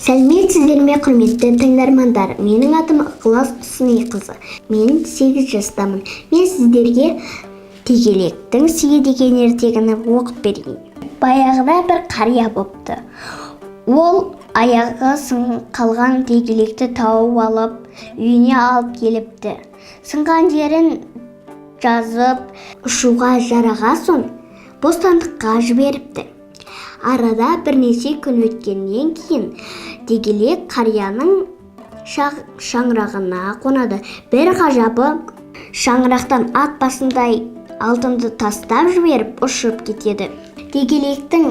Сәлеметсіздер ме, құрметті тыңдармандар. Менің атым Ықылас Сынайқызы. Мен 8 жастамын. Мен сіздерге тегелектің сүйі деген ертегіні оқып берейін. Баяғыда бір қария бопты. Ол аяғы қалған тегелекті тауып алып, үйіне алып келіпті. Сынған жерін жазып, ұшуға жараған соң бостандыққа жіберіпті. Арада бірнеше күн өткеннен кейін тегелек қарияның шаңырағына қонады. Бір ғажабы, шаңырақтан ат басындай алтынды тастап жіберіп ұшып кетеді. Тегелектің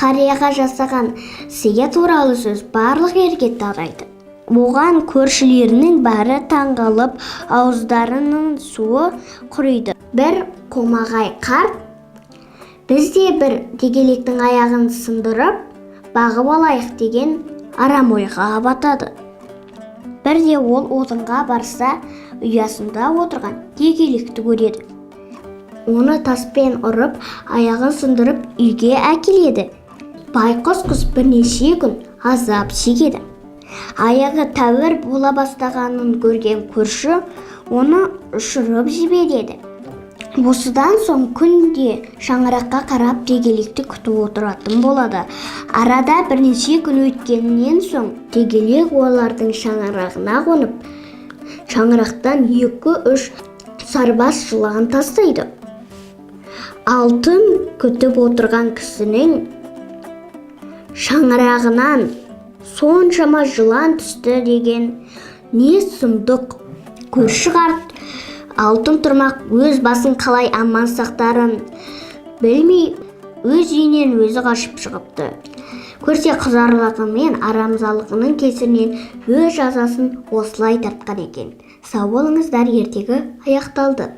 қарияға жасаған сыйы туралы сөз барлық жерге тарайды. Оған көршілерінің бәрі таңғалып, ауыздарының суы құриды. Bir қомағай қарт, біз де бір тегелектің аяғын сындырып, бағып алайық деген арам ойға батады. Бірде ол отынға барса, ұясында отырған тегелекті көреді. Оны таспен ұрып, аяғын сындырып үйге әкеледі. Байқұс құс бірнеше күн азап шегеді. Аяғы тәуір бола бастағанын көрген көрші оны ұшырып жібереді. Осыдан соң күнде шаңыраққа қарап тегелекті күтіп отыратын болады. Арада бірнеше күн өткеннен соң тегелек олардың шаңырағына қонып, шаңырақтан 2-3 сарбас жылан тастайды. Алтын күтіп отырған кісінің шаңырағынан соншама жылан түсті деген не сұмдық. Көрші қарт алтын тұрмақ өз басын қалай аман сақтарын білмей, өз үйінен өзі қашып шығыпты. Көрсе қызарлығы мен арамзалығының кесірінен өз жазасын осылай тартқан екен. Сау болыңыздар, ертегі аяқталды.